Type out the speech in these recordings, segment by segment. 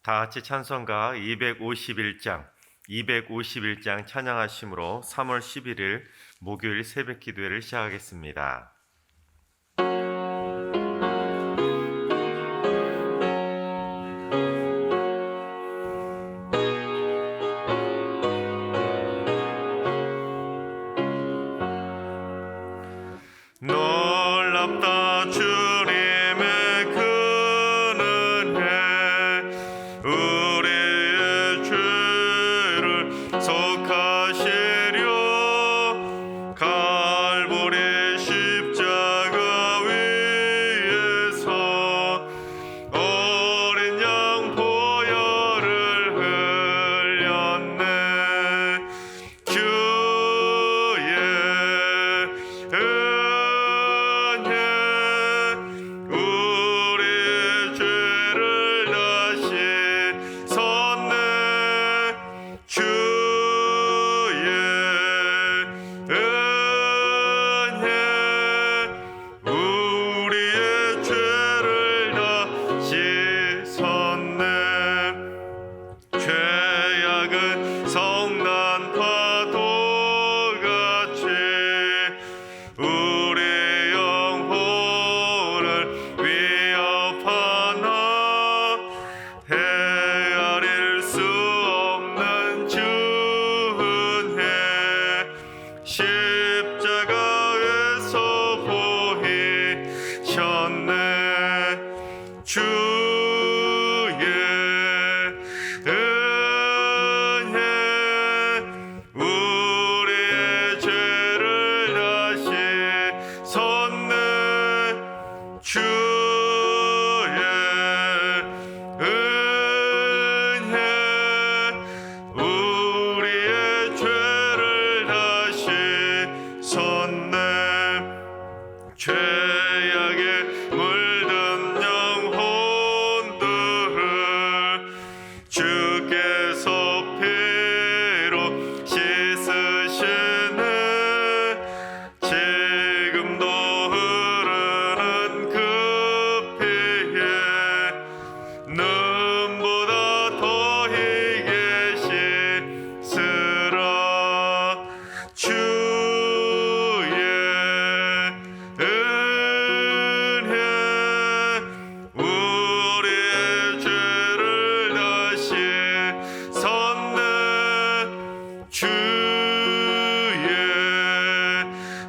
다 같이 찬송가 251장 찬양하심으로 3월 11일 목요일 새벽 기도회를 시작하겠습니다. 놀랍다 주님의 큰 은혜, 우리의 죄를 속하시려 갈보리 십자가 위에서 어린 양 보혈을 흘렸네. 주의 우리의 죄를 다시 섰네. 주의 은혜 우리의 죄를 다시 섰네. 죄악은 성난 파도같이 우리 영혼을 위협하나 헤아릴 수 없는 주 은혜 십자가에서 보이셨네. 주의 은혜 우리의 죄를 다시 섰네. 주의 은혜 우리의 죄를 다시 섰네. 죄악에 물든 영혼들을 주께서 피로 씻으시네. 지금도 흐르는 그 피에 눈보다 더히게 씻으라. 주의 은혜 우리의 죄를 다시 섰네. 주의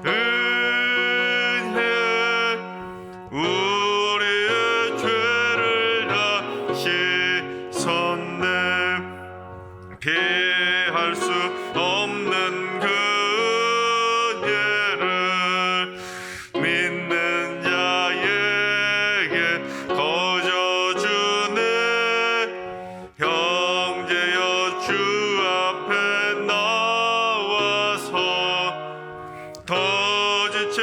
은혜 우리의 죄를 다시 섰네. 피할 수 없는 그 은혜를 믿는 자에게 거저주네. 형제여 주 앞에 나와서 더 지체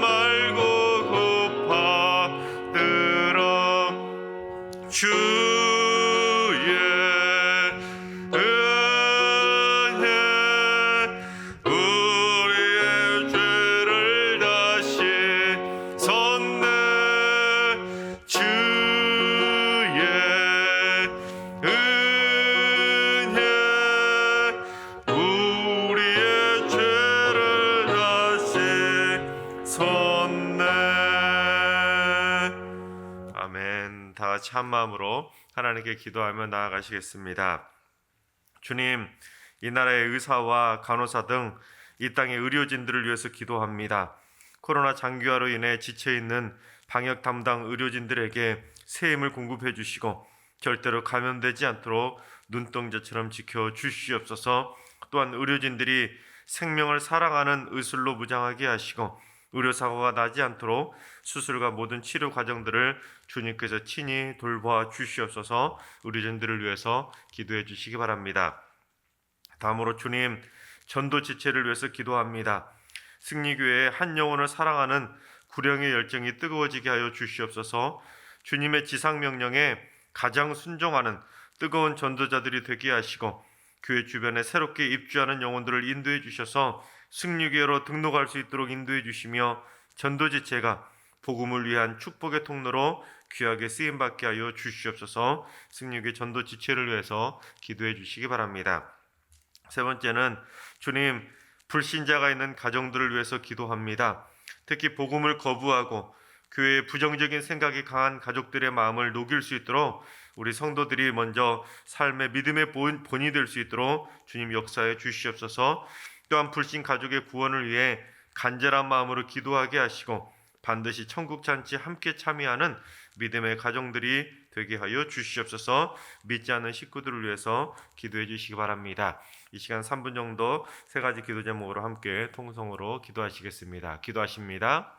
말고 고파들어. 주의 은혜 우리의 죄를 다시 섰네. 주의 은혜 우리의 죄를 다시 섰네. 아멘. 다 같이 한 마음으로 하나님께 기도하며 나아가시겠습니다. 주님, 이 나라의 의사와 간호사 등 이 땅의 의료진들을 위해서 기도합니다. 코로나 장기화로 인해 지쳐있는 방역 담당 의료진들에게 새 힘을 공급해 주시고 절대로 감염되지 않도록 눈동자처럼 지켜 주시옵소서. 또한 의료진들이 생명을 사랑하는 의술로 무장하게 하시고 의료사고가 나지 않도록 수술과 모든 치료 과정들을 주님께서 친히 돌봐 주시옵소서. 의료진들을 위해서 기도해 주시기 바랍니다. 다음으로 주님, 전도 지체를 위해서 기도합니다. 승리교회의 한 영혼을 사랑하는 구령의 열정이 뜨거워지게 하여 주시옵소서. 주님의 지상명령에 가장 순종하는 뜨거운 전도자들이 되게 하시고 교회 주변에 새롭게 입주하는 영혼들을 인도해 주셔서 승리교회로 등록할 수 있도록 인도해 주시며 전도지체가 복음을 위한 축복의 통로로 귀하게 쓰임받게 하여 주시옵소서. 승리의 전도 지체를 위해서 기도해 주시기 바랍니다. 세 번째는 주님, 불신자가 있는 가정들을 위해서 기도합니다. 특히 복음을 거부하고 교회의 부정적인 생각이 강한 가족들의 마음을 녹일 수 있도록 우리 성도들이 먼저 삶의 믿음의 본이 될 수 있도록 주님 역사해 주시옵소서. 또한 불신 가족의 구원을 위해 간절한 마음으로 기도하게 하시고 반드시 천국 잔치 함께 참여하는 믿음의 가정들이 되게 하여 주시옵소서. 믿지 않는 식구들을 위해서 기도해 주시기 바랍니다. 이 시간 3분 정도 세 가지 기도 제목으로 함께 통성으로 기도하시겠습니다. 기도하십니다.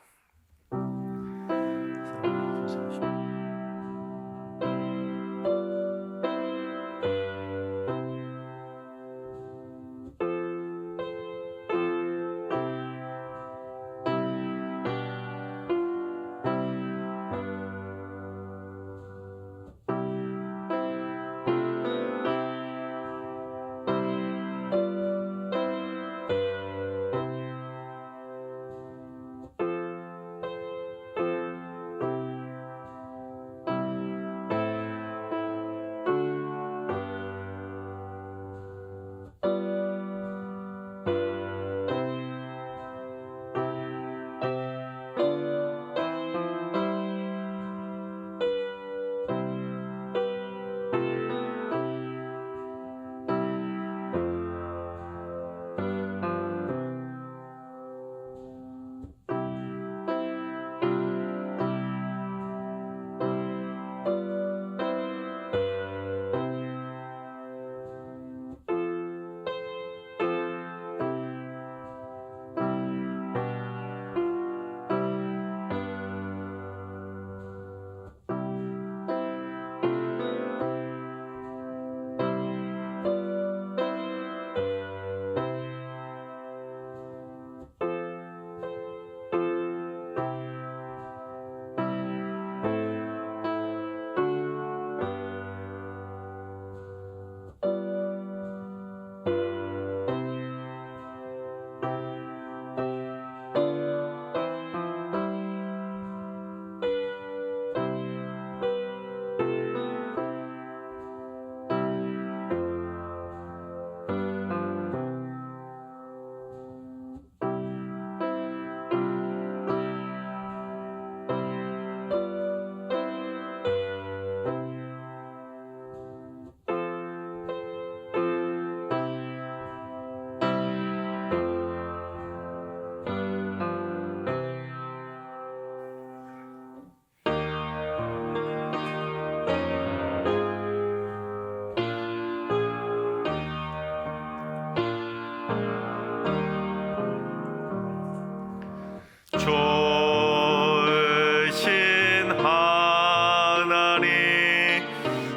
좋으신 하나님,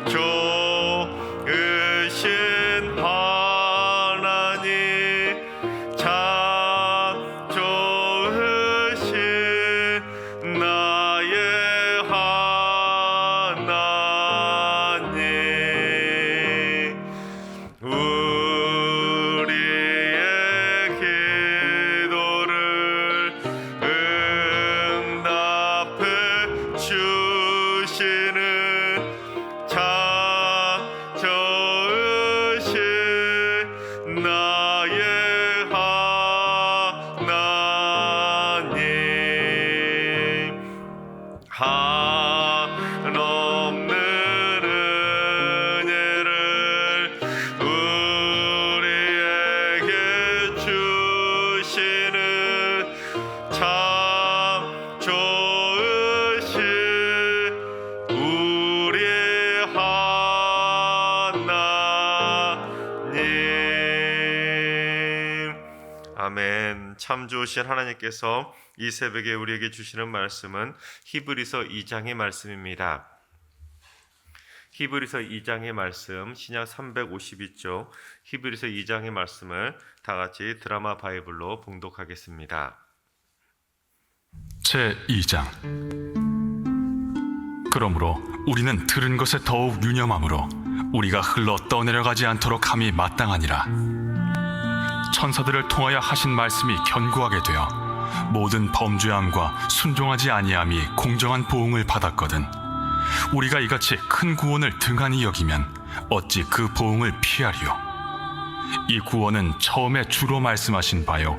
좋으신 하나님, 참 좋으신 나의 하나님, 우리의 기도를 응답해 주시는 참 좋으신 나의 하나님, 한없는 은혜를 우리에게 주시는 참 좋으신 우리의 하나님. 아멘. 참 좋으신 하나님께서 이 새벽에 우리에게 주시는 말씀은 히브리서 2장의 말씀입니다. 히브리서 2장의 말씀, 신약 352쪽 히브리서 2장의 말씀을 다 같이 드라마 바이블로 봉독하겠습니다. 제2장. 그러므로 우리는 들은 것에 더욱 유념함으로 우리가 흘러 떠내려가지 않도록 함이 마땅하니라. 천사들을 통하여 하신 말씀이 견고하게 되어 모든 범죄함과 순종하지 아니함이 공정한 보응을 받았거든 우리가 이같이 큰 구원을 등한히 여기면 어찌 그 보응을 피하리요. 이 구원은 처음에 주로 말씀하신 바요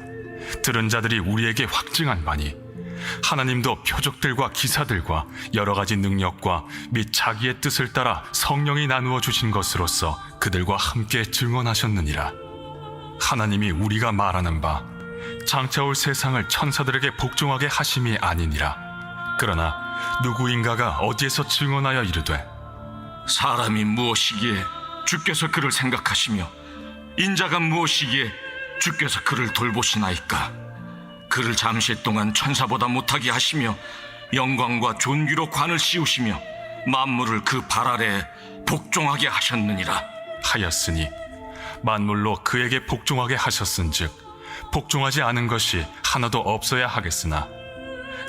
들은 자들이 우리에게 확증한 바니 하나님도 표적들과 기사들과 여러 가지 능력과 및 자기의 뜻을 따라 성령이 나누어 주신 것으로서 그들과 함께 증언하셨느니라. 하나님이 우리가 말하는 바 장차 올 세상을 천사들에게 복종하게 하심이 아니니라. 그러나 누구인가가 어디에서 증언하여 이르되 사람이 무엇이기에 주께서 그를 생각하시며 인자가 무엇이기에 주께서 그를 돌보시나이까. 그를 잠시 동안 천사보다 못하게 하시며 영광과 존귀로 관을 씌우시며 만물을 그 발 아래에 복종하게 하셨느니라 하였으니 만물로 그에게 복종하게 하셨은즉 복종하지 않은 것이 하나도 없어야 하겠으나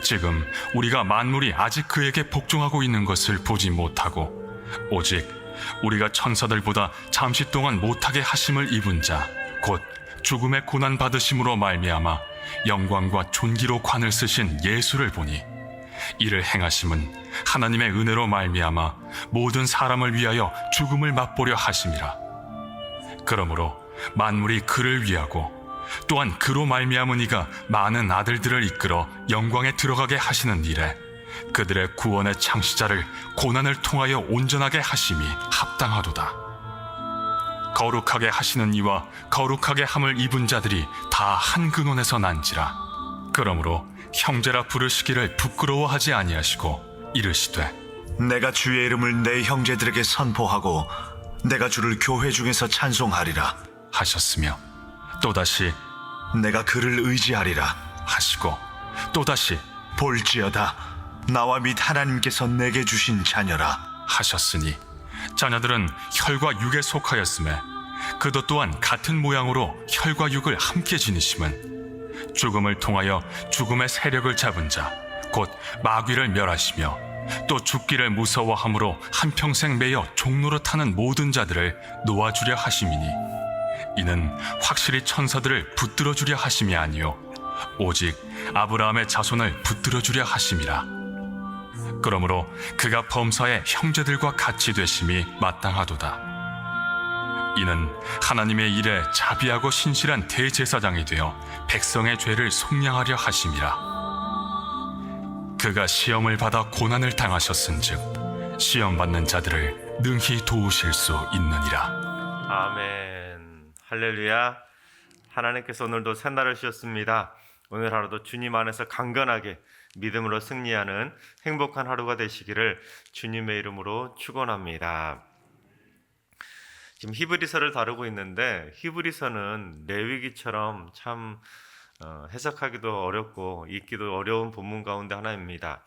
지금 우리가 만물이 아직 그에게 복종하고 있는 것을 보지 못하고 오직 우리가 천사들보다 잠시 동안 못하게 하심을 입은 자 곧 죽음의 고난 받으심으로 말미암아 영광과 존귀로 관을 쓰신 예수를 보니 이를 행하심은 하나님의 은혜로 말미암아 모든 사람을 위하여 죽음을 맛보려 하심이라. 그러므로 만물이 그를 위하고 또한 그로 말미암은 이가 많은 아들들을 이끌어 영광에 들어가게 하시는 일에 그들의 구원의 창시자를 고난을 통하여 온전하게 하심이 합당하도다. 거룩하게 하시는 이와 거룩하게 함을 입은 자들이 다 한 근원에서 난지라. 그러므로 형제라 부르시기를 부끄러워하지 아니하시고 이르시되 내가 주의 이름을 내 형제들에게 선포하고 내가 주를 교회 중에서 찬송하리라. 하셨으며 또다시 내가 그를 의지하리라. 하시고 또다시 볼지어다 나와 및 하나님께서 내게 주신 자녀라. 하셨으니 자녀들은 혈과 육에 속하였음에 그도 또한 같은 모양으로 혈과 육을 함께 지니심은 죽음을 통하여 죽음의 세력을 잡은 자 곧 마귀를 멸하시며 또 죽기를 무서워함으로 한평생 매여 종로로 타는 모든 자들을 놓아주려 하심이니 이는 확실히 천사들을 붙들어 주려 하심이 아니요 오직 아브라함의 자손을 붙들어 주려 하심이라. 그러므로 그가 범사의 형제들과 같이 되심이 마땅하도다. 이는 하나님의 일에 자비하고 신실한 대제사장이 되어 백성의 죄를 속량하려 하심이라. 그가 시험을 받아 고난을 당하셨은즉 시험 받는 자들을 능히 도우실 수 있느니라. 아멘. 할렐루야. 하나님께서 오늘도 새날을 주셨습니다. 오늘 하루도 주님 안에서 강건하게 믿음으로 승리하는 행복한 하루가 되시기를 주님의 이름으로 축원합니다. 지금 히브리서를 다루고 있는데 히브리서는 레위기처럼 참 해석하기도 어렵고 읽기도 어려운 본문 가운데 하나입니다.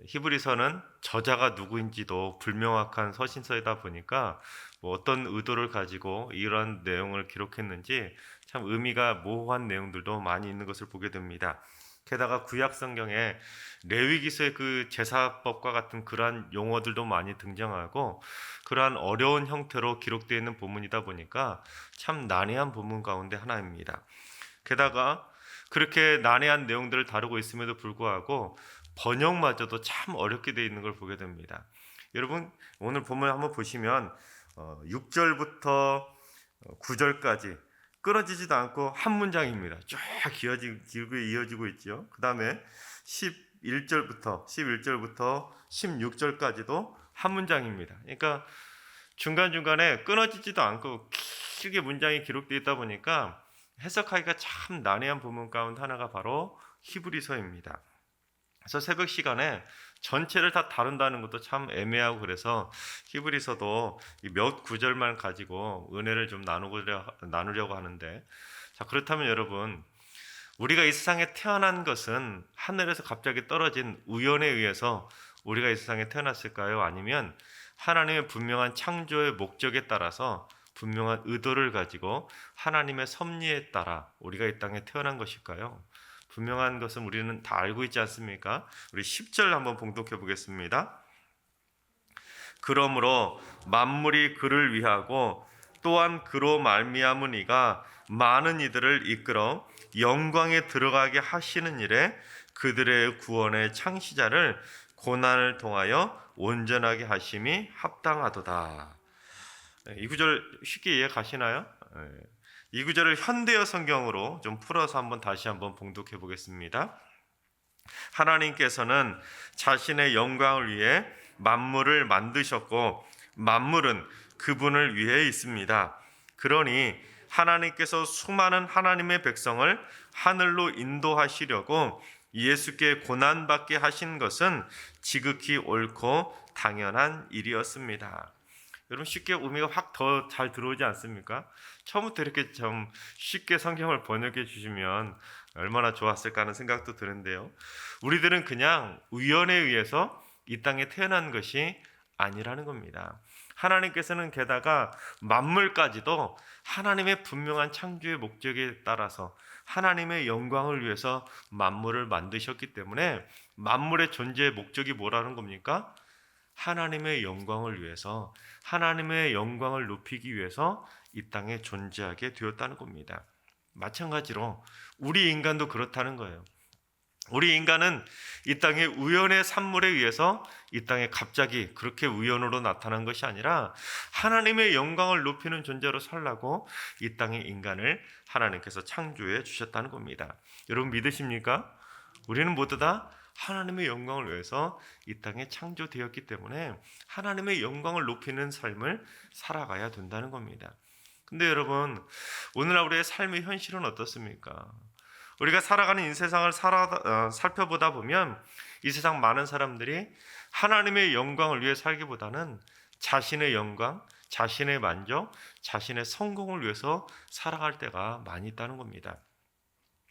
히브리서는 저자가 누구인지도 불명확한 서신서이다 보니까 어떤 의도를 가지고 이런 내용을 기록했는지 참 의미가 모호한 내용들도 많이 있는 것을 보게 됩니다. 게다가 구약 성경에 레위기서의 그 제사법과 같은 그러한 용어들도 많이 등장하고 그러한 어려운 형태로 기록되어 있는 본문이다 보니까 참 난해한 본문 가운데 하나입니다. 게다가 그렇게 난해한 내용들을 다루고 있음에도 불구하고 번역마저도 참 어렵게 되어 있는 걸 보게 됩니다. 여러분 오늘 본문 한번 보시면 6절부터 9절까지 끊어지지도 않고 한 문장입니다. 쫙 길게 이어지고 있죠. 그 다음에 11절부터 16절까지도 한 문장입니다. 그러니까 중간중간에 끊어지지도 않고 길게 문장이 기록되어 있다 보니까 해석하기가 참 난해한 부분 가운데 하나가 바로 히브리서입니다. 그래서 새벽 시간에 전체를 다 다룬다는 것도 참 애매하고 그래서 히브리서도 몇 구절만 가지고 은혜를 좀 나누려고 하는데, 자 그렇다면 여러분, 우리가 이 세상에 태어난 것은 하늘에서 갑자기 떨어진 우연에 의해서 우리가 이 세상에 태어났을까요? 아니면 하나님의 분명한 창조의 목적에 따라서 분명한 의도를 가지고 하나님의 섭리에 따라 우리가 이 땅에 태어난 것일까요? 분명한 것은 우리는 다 알고 있지 않습니까? 우리 10절 한번 봉독해 보겠습니다. 그러므로 만물이 그를 위하고 또한 그로 말미암은 이가 많은 이들을 이끌어 영광에 들어가게 하시는 일에 그들의 구원의 창시자를 고난을 통하여 온전하게 하심이 합당하도다. 이 구절 쉽게 이해 가시나요? 이 구절을 현대어 성경으로 좀 풀어서 다시 한번 봉독해 보겠습니다. 하나님께서는 자신의 영광을 위해 만물을 만드셨고 만물은 그분을 위해 있습니다. 그러니 하나님께서 수많은 하나님의 백성을 하늘로 인도하시려고 예수께 고난받게 하신 것은 지극히 옳고 당연한 일이었습니다. 여러분 쉽게 의미가 확 더 잘 들어오지 않습니까? 처음부터 이렇게 좀 쉽게 성경을 번역해 주시면 얼마나 좋았을까 하는 생각도 드는데요. 우리들은 그냥 우연에 의해서 이 땅에 태어난 것이 아니라는 겁니다. 하나님께서는 게다가 만물까지도 하나님의 분명한 창조의 목적에 따라서 하나님의 영광을 위해서 만물을 만드셨기 때문에 만물의 존재의 목적이 뭐라는 겁니까? 하나님의 영광을 위해서, 하나님의 영광을 높이기 위해서 이 땅에 존재하게 되었다는 겁니다. 마찬가지로 우리 인간도 그렇다는 거예요. 우리 인간은 이 땅의 우연의 산물에 의해서 이 땅에 갑자기 그렇게 우연으로 나타난 것이 아니라 하나님의 영광을 높이는 존재로 살라고 이 땅의 인간을 하나님께서 창조해 주셨다는 겁니다. 여러분 믿으십니까? 우리는 모두 다 하나님의 영광을 위해서 이 땅에 창조되었기 때문에 하나님의 영광을 높이는 삶을 살아가야 된다는 겁니다. 근데 여러분, 오늘날 우리의 삶의 현실은 어떻습니까? 우리가 살아가는 이 세상을 살펴보다 보면 이 세상 많은 사람들이 하나님의 영광을 위해 살기보다는 자신의 영광, 자신의 만족, 자신의 성공을 위해서 살아갈 때가 많이 있다는 겁니다.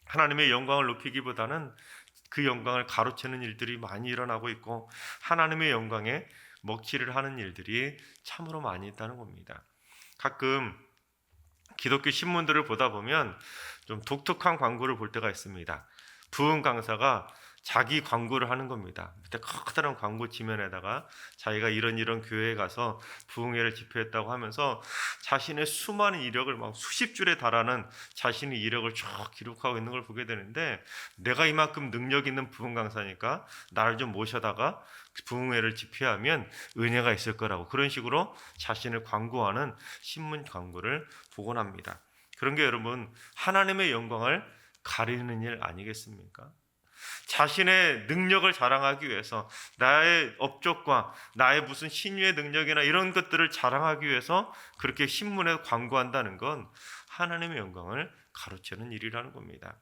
하나님의 영광을 높이기보다는 그 영광을 가로채는 일들이 많이 일어나고 있고 하나님의 영광에 먹칠을 하는 일들이 참으로 많이 있다는 겁니다. 가끔 기독교 신문들을 보다 보면 좀 독특한 광고를 볼 때가 있습니다. 부흥 강사가 자기 광고를 하는 겁니다. 밑에 커다란 광고 지면에다가 자기가 이런 교회에 가서 부흥회를 집회했다고 하면서 자신의 수많은 이력을 막 수십 줄에 달하는 자신의 이력을 쭉 기록하고 있는 걸 보게 되는데, 내가 이만큼 능력 있는 부흥 강사니까 나를 좀 모셔다가 부흥회를 집회하면 은혜가 있을 거라고 그런 식으로 자신을 광고하는 신문 광고를 보곤 합니다. 그런 게 여러분 하나님의 영광을 가리는 일 아니겠습니까? 자신의 능력을 자랑하기 위해서, 나의 업적과 나의 무슨 신유의 능력이나 이런 것들을 자랑하기 위해서 그렇게 신문에 광고한다는 건 하나님의 영광을 가로채는 일이라는 겁니다.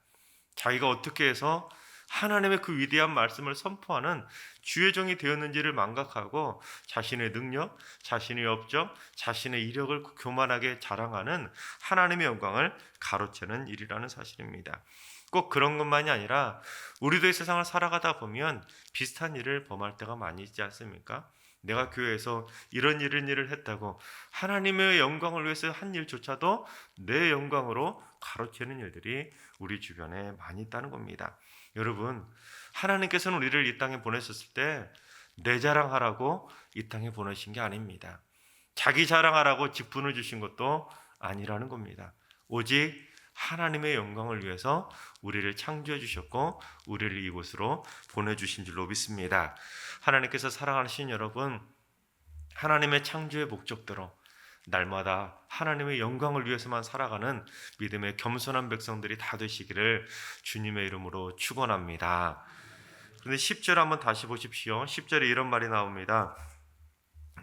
자기가 어떻게 해서 하나님의 그 위대한 말씀을 선포하는 주의 종이 되었는지를 망각하고 자신의 능력, 자신의 업적, 자신의 이력을 교만하게 자랑하는 하나님의 영광을 가로채는 일이라는 사실입니다. 꼭 그런 것만이 아니라 우리도 이 세상을 살아가다 보면 비슷한 일을 범할 때가 많이 있지 않습니까? 내가 교회에서 이런 일을 했다고 하나님의 영광을 위해서 한 일조차도 내 영광으로 가로채는 일들이 우리 주변에 많이 있다는 겁니다. 여러분, 하나님께서는 우리를 이 땅에 보내셨을 때 내 자랑하라고 이 땅에 보내신 게 아닙니다. 자기 자랑하라고 직분을 주신 것도 아니라는 겁니다. 오직 하나님의 영광을 위해서 우리를 창조해 주셨고 우리를 이곳으로 보내주신 줄로 믿습니다. 하나님께서 사랑하시는 여러분, 하나님의 창조의 목적대로 날마다 하나님의 영광을 위해서만 살아가는 믿음의 겸손한 백성들이 다 되시기를 주님의 이름으로 축원합니다. 그런데 10절 한번 다시 보십시오. 10절에 이런 말이 나옵니다.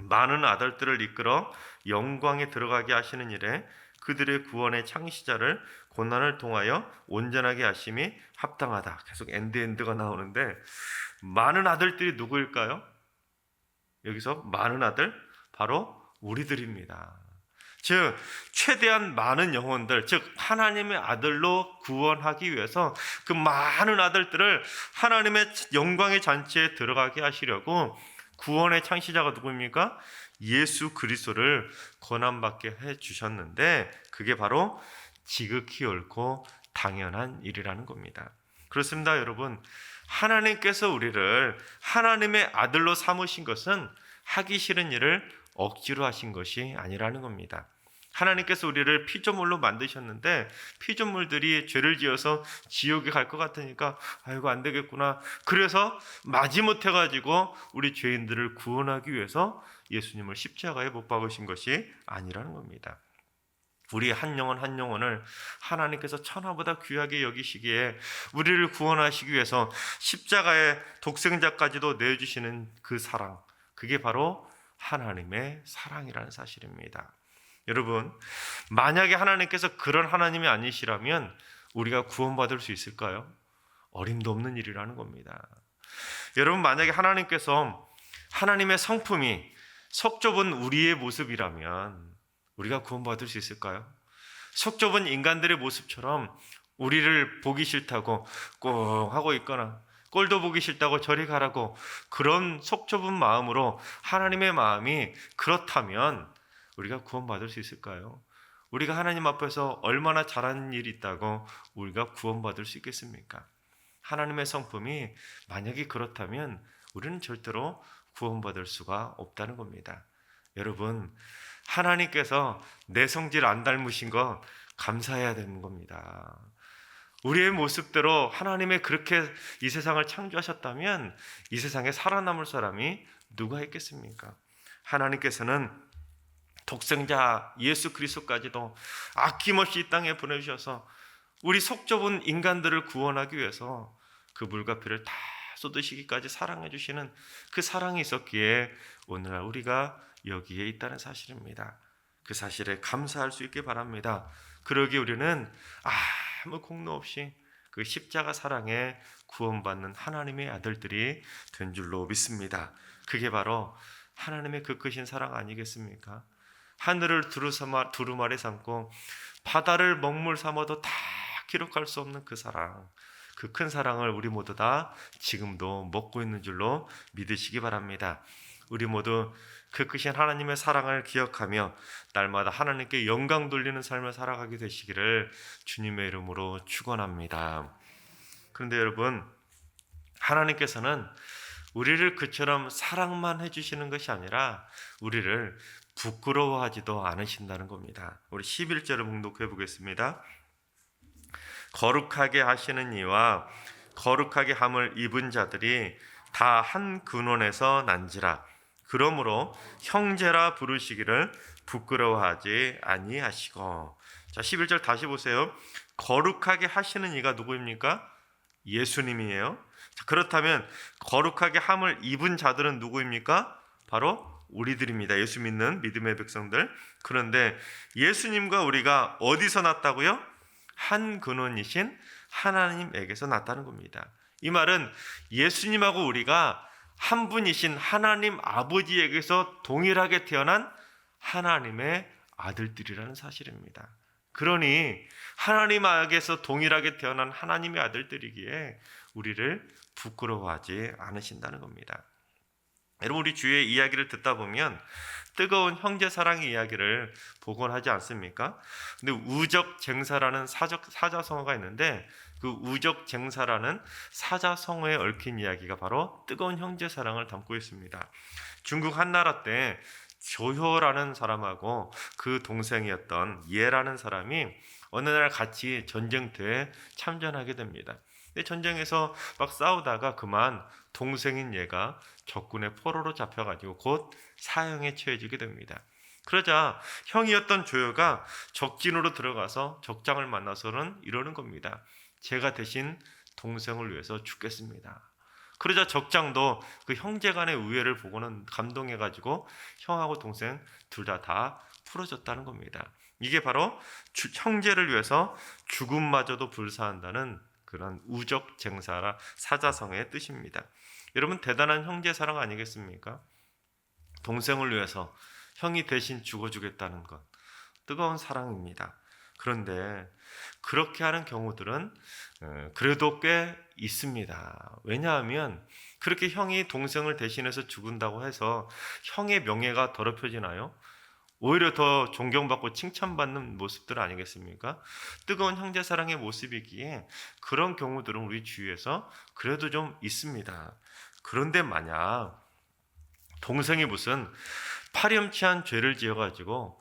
많은 아들들을 이끌어 영광에 들어가게 하시는 일에 그들의 구원의 창시자를 고난을 통하여 온전하게 하심이 합당하다. 계속 엔드가 나오는데, 많은 아들들이 누구일까요? 여기서 많은 아들, 바로 우리들입니다. 즉 최대한 많은 영혼들, 즉 하나님의 아들로 구원하기 위해서 그 많은 아들들을 하나님의 영광의 잔치에 들어가게 하시려고 구원의 창시자가 누구입니까? 예수 그리스도를 고난받게 해주셨는데, 그게 바로 지극히 옳고 당연한 일이라는 겁니다. 그렇습니다. 여러분, 하나님께서 우리를 하나님의 아들로 삼으신 것은 하기 싫은 일을 억지로 하신 것이 아니라는 겁니다. 하나님께서 우리를 피조물로 만드셨는데 피조물들이 죄를 지어서 지옥에 갈 것 같으니까 아이고 안 되겠구나. 그래서 마지못해 가지고 우리 죄인들을 구원하기 위해서 예수님을 십자가에 못 박으신 것이 아니라는 겁니다. 우리 한 영혼 한 영혼을 하나님께서 천하보다 귀하게 여기시기에 우리를 구원하시기 위해서 십자가에 독생자까지도 내어주시는 그 사랑, 그게 바로 하나님의 사랑이라는 사실입니다. 여러분, 만약에 하나님께서 그런 하나님이 아니시라면 우리가 구원받을 수 있을까요? 어림도 없는 일이라는 겁니다. 여러분, 만약에 하나님께서 하나님의 성품이 속 좁은 우리의 모습이라면 우리가 구원받을 수 있을까요? 속 좁은 인간들의 모습처럼 우리를 보기 싫다고 꽁 하고 있거나 꼴도 보기 싫다고 저리 가라고 그런 속 좁은 마음으로 하나님의 마음이 그렇다면 우리가 구원받을 수 있을까요? 우리가 하나님 앞에서 얼마나 잘하는 일이 있다고 우리가 구원받을 수 있겠습니까? 하나님의 성품이 만약에 그렇다면 우리는 절대로 구원받을 수가 없다는 겁니다. 여러분, 하나님께서 내 성질 안 닮으신 거 감사해야 되는 겁니다. 우리의 모습대로 하나님의 그렇게 이 세상을 창조하셨다면 이 세상에 살아남을 사람이 누가 있겠습니까? 하나님께서는 독생자 예수 그리스도까지도 아낌없이 이 땅에 보내주셔서 우리 속 좁은 인간들을 구원하기 위해서 그 물과 피를 다 쏟으시기까지 사랑해 주시는 그 사랑이 있었기에 오늘날 우리가 여기에 있다는 사실입니다. 그 사실에 감사할 수 있게 바랍니다. 그러기 우리는 아무 공로 없이 그 십자가 사랑에 구원받는 하나님의 아들들이 된 줄로 믿습니다. 그게 바로 하나님의 그 크신 사랑 아니겠습니까? 하늘을 두루마리 삼고 바다를 먹물 삼아도 다 기록할 수 없는 그 사랑, 그 큰 사랑을 우리 모두 다 지금도 먹고 있는 줄로 믿으시기 바랍니다. 우리 모두 그 크신 하나님의 사랑을 기억하며 날마다 하나님께 영광 돌리는 삶을 살아가게 되시기를 주님의 이름으로 축원합니다. 그런데 여러분, 하나님께서는 우리를 그처럼 사랑만 해주시는 것이 아니라 우리를 부끄러워하지도 않으신다는 겁니다. 우리 11절을 봉독해 보겠습니다. 거룩하게 하시는 이와 거룩하게 함을 입은 자들이 다 한 근원에서 난지라. 그러므로 형제라 부르시기를 부끄러워하지 아니하시고. 자, 11절 다시 보세요. 거룩하게 하시는 이가 누구입니까? 예수님이에요. 자, 그렇다면 거룩하게 함을 입은 자들은 누구입니까? 바로 우리들입니다. 예수 믿는 믿음의 백성들. 그런데 예수님과 우리가 어디서 났다고요? 한 근원이신 하나님에게서 났다는 겁니다. 이 말은 예수님하고 우리가 한 분이신 하나님 아버지에게서 동일하게 태어난 하나님의 아들들이라는 사실입니다. 그러니 하나님에게서 동일하게 태어난 하나님의 아들들이기에 우리를 부끄러워하지 않으신다는 겁니다. 여러분, 우리 주의 이야기를 듣다 보면 뜨거운 형제 사랑의 이야기를 보곤 하지 않습니까? 근데 우적쟁사라는 사자성어가 있는데 그 우적쟁사라는 사자성어에 얽힌 이야기가 바로 뜨거운 형제 사랑을 담고 있습니다. 중국 한나라 때 조효라는 사람하고 그 동생이었던 예라는 사람이 어느 날 같이 전쟁터에 참전하게 됩니다. 근데 전쟁에서 막 싸우다가 그만 동생인 얘가 적군의 포로로 잡혀가지고 곧 사형에 처해지게 됩니다. 그러자 형이었던 조효가 적진으로 들어가서 적장을 만나서는 이러는 겁니다. 제가 대신 동생을 위해서 죽겠습니다. 그러자 적장도 그 형제 간의 우애를 보고는 감동해가지고 형하고 동생 둘 다 풀어줬다는 겁니다. 이게 바로 형제를 위해서 죽음마저도 불사한다는 그런 우적쟁사라 사자성어의 뜻입니다. 여러분, 대단한 형제 사랑 아니겠습니까? 동생을 위해서 형이 대신 죽어주겠다는 것, 뜨거운 사랑입니다. 그런데 그렇게 하는 경우들은 그래도 꽤 있습니다. 왜냐하면 그렇게 형이 동생을 대신해서 죽은다고 해서 형의 명예가 더럽혀지나요? 오히려 더 존경받고 칭찬받는 모습들 아니겠습니까? 뜨거운 형제 사랑의 모습이기에 그런 경우들은 우리 주위에서 그래도 좀 있습니다. 그런데 만약 동생이 무슨 파렴치한 죄를 지어가지고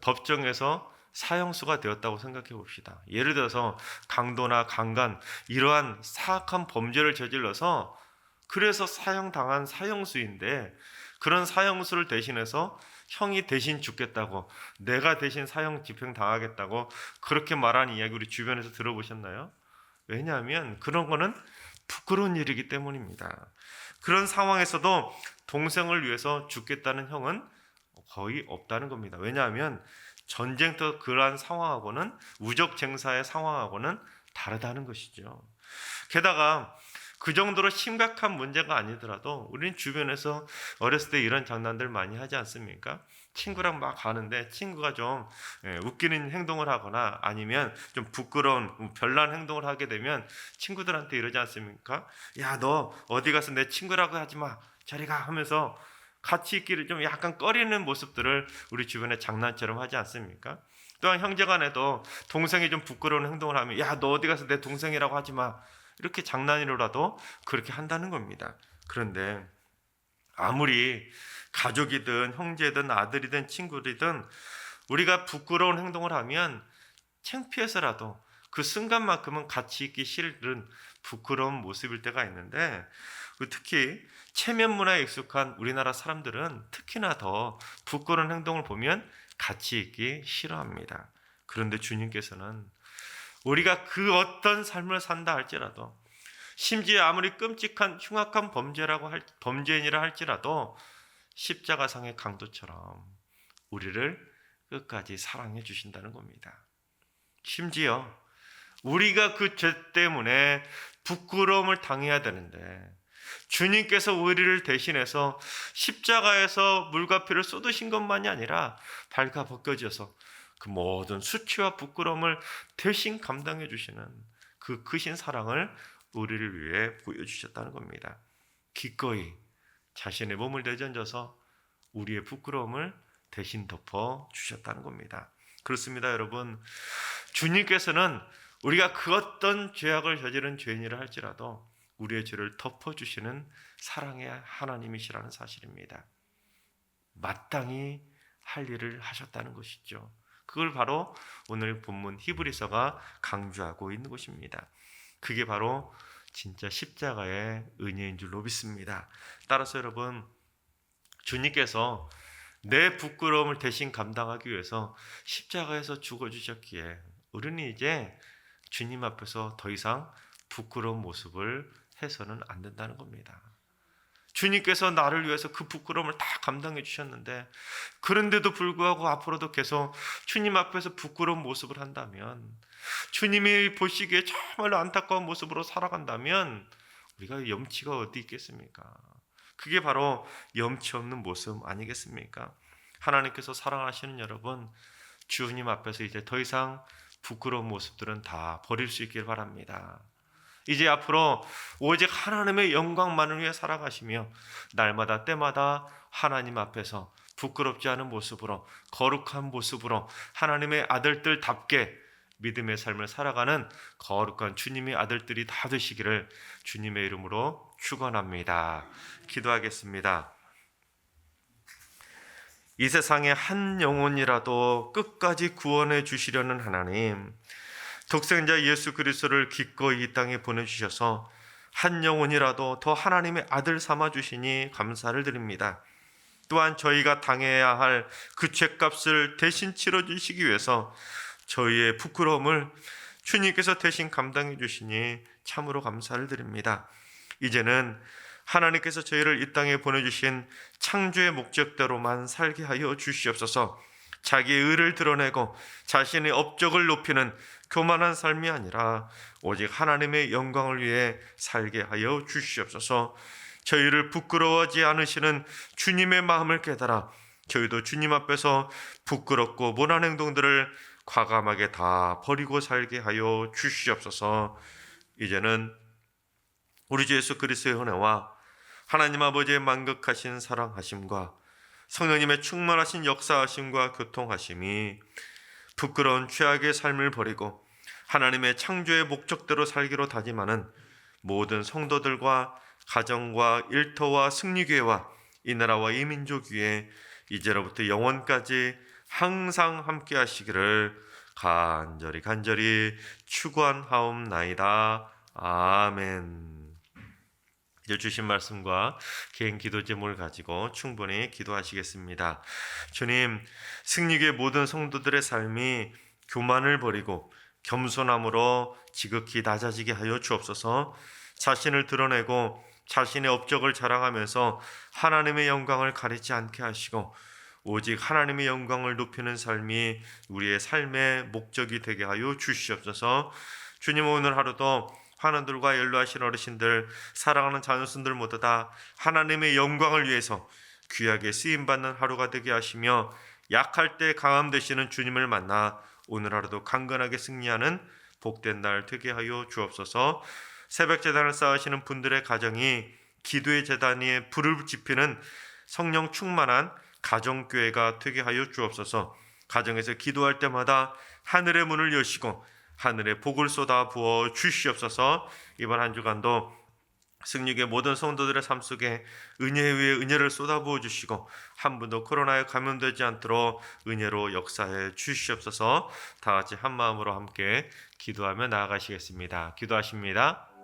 법정에서 사형수가 되었다고 생각해 봅시다. 예를 들어서 강도나 강간 이러한 사악한 범죄를 저질러서 그래서 사형당한 사형수인데 그런 사형수를 대신해서 형이 대신 죽겠다고, 내가 대신 사형 집행당하겠다고 그렇게 말하는 이야기 우리 주변에서 들어보셨나요? 왜냐하면 그런 거는 부끄러운 일이기 때문입니다. 그런 상황에서도 동생을 위해서 죽겠다는 형은 거의 없다는 겁니다. 왜냐하면 전쟁터 그러한 상황하고는, 우적쟁사의 상황하고는 다르다는 것이죠. 게다가 그 정도로 심각한 문제가 아니더라도 우리는 주변에서 어렸을 때 이런 장난들 많이 하지 않습니까? 친구랑 막 가는데 친구가 좀 웃기는 행동을 하거나 아니면 좀 부끄러운 별난 행동을 하게 되면 친구들한테 이러지 않습니까? 야, 너 어디 가서 내 친구라고 하지 마, 저리 가 하면서 같이 있기를 좀 약간 꺼리는 모습들을 우리 주변에 장난처럼 하지 않습니까? 또한 형제간에도 동생이 좀 부끄러운 행동을 하면 야, 너 어디 가서 내 동생이라고 하지 마, 이렇게 장난으로라도 그렇게 한다는 겁니다. 그런데 아무리 가족이든 형제든 아들이든 친구들이든 우리가 부끄러운 행동을 하면 창피해서라도 그 순간만큼은 같이 있기 싫은 부끄러운 모습일 때가 있는데, 특히 체면 문화에 익숙한 우리나라 사람들은 특히나 더 부끄러운 행동을 보면 같이 있기 싫어합니다. 그런데 주님께서는 우리가 그 어떤 삶을 산다 할지라도, 심지어 아무리 끔찍한 흉악한 범죄인이라 할지라도 십자가상의 강도처럼 우리를 끝까지 사랑해 주신다는 겁니다. 심지어 우리가 그 죄 때문에 부끄러움을 당해야 되는데 주님께서 우리를 대신해서 십자가에서 물과 피를 쏟으신 것만이 아니라 발가 벗겨져서 그 모든 수치와 부끄러움을 대신 감당해 주시는 그 크신 사랑을 우리를 위해 보여주셨다는 겁니다. 기꺼이 자신의 몸을 내던져서 우리의 부끄러움을 대신 덮어 주셨다는 겁니다. 그렇습니다, 여러분. 주님께서는 우리가 그 어떤 죄악을 저지른 죄인이라 할지라도 우리의 죄를 덮어주시는 사랑의 하나님이시라는 사실입니다. 마땅히 할 일을 하셨다는 것이죠. 그걸 바로 오늘 본문 히브리서가 강조하고 있는 것입니다. 그게 바로 진짜 십자가의 은혜인 줄로 믿습니다. 따라서 여러분, 주님께서 내 부끄러움을 대신 감당하기 위해서 십자가에서 죽어주셨기에 우리는 이제 주님 앞에서 더 이상 부끄러운 모습을 해서는 안 된다는 겁니다. 주님께서 나를 위해서 그 부끄러움을 다 감당해 주셨는데, 그런데도 불구하고 앞으로도 계속 주님 앞에서 부끄러운 모습을 한다면, 주님이 보시기에 정말로 안타까운 모습으로 살아간다면 우리가 염치가 어디 있겠습니까? 그게 바로 염치 없는 모습 아니겠습니까? 하나님께서 사랑하시는 여러분, 주님 앞에서 이제 더 이상 부끄러운 모습들은 다 버릴 수 있길 바랍니다. 이제 앞으로 오직 하나님의 영광만을 위해 살아가시며 날마다 때마다 하나님 앞에서 부끄럽지 않은 모습으로, 거룩한 모습으로 하나님의 아들들답게 믿음의 삶을 살아가는 거룩한 주님의 아들들이 다 되시기를 주님의 이름으로 축원합니다. 기도하겠습니다. 이 세상의 한 영혼이라도 끝까지 구원해 주시려는 하나님, 독생자 예수 그리스도를 기꺼이 이 땅에 보내주셔서 한 영혼이라도 더 하나님의 아들 삼아 주시니 감사를 드립니다. 또한 저희가 당해야 할 그 죄값을 대신 치러주시기 위해서 저희의 부끄러움을 주님께서 대신 감당해 주시니 참으로 감사를 드립니다. 이제는 하나님께서 저희를 이 땅에 보내주신 창조의 목적대로만 살게 하여 주시옵소서. 자기의 의를 드러내고 자신의 업적을 높이는 교만한 삶이 아니라 오직 하나님의 영광을 위해 살게 하여 주시옵소서. 저희를 부끄러워하지 않으시는 주님의 마음을 깨달아 저희도 주님 앞에서 부끄럽고 못한 행동들을 과감하게 다 버리고 살게 하여 주시옵소서. 이제는 우리 주 예수 그리스도의 은혜와 하나님 아버지의 만극하신 사랑하심과 성령님의 충만하신 역사하심과 교통하심이 부끄러운 죄악의 삶을 버리고 하나님의 창조의 목적대로 살기로 다짐하는 모든 성도들과 가정과 일터와 승리교회와 이 나라와 이 민족 위에 이제로부터 영원까지 항상 함께 하시기를 간절히 축원하옵나이다. 아멘. 이제 주신 말씀과 개인 기도 제목을 가지고 충분히 기도하시겠습니다. 주님, 승리교의 모든 성도들의 삶이 교만을 버리고 겸손함으로 지극히 낮아지게 하여 주옵소서. 자신을 드러내고 자신의 업적을 자랑하면서 하나님의 영광을 가리지 않게 하시고 오직 하나님의 영광을 높이는 삶이 우리의 삶의 목적이 되게 하여 주시옵소서. 주님, 오늘 하루도 환우들과 연로하신 어르신들, 사랑하는 자녀손들 모두 다 하나님의 영광을 위해서 귀하게 쓰임받는 하루가 되게 하시며 약할 때 강함 되시는 주님을 만나 오늘 하루도 강건하게 승리하는 복된 날 되게 하여 주옵소서. 새벽 제단을 쌓으시는 분들의 가정이 기도의 제단 위에 불을 지피는 성령 충만한 가정교회가 되게 하여 주옵소서. 가정에서 기도할 때마다 하늘의 문을 여시고 하늘의 복을 쏟아 부어 주시옵소서. 이번 한 주간도 승리의 모든 성도들의 삶 속에 은혜 위에 은혜를 쏟아 부어 주시고 한 분도 코로나에 감염되지 않도록 은혜로 역사해 주시옵소서. 다 같이 한 마음으로 함께 기도하며 나아가시겠습니다. 기도하십니다.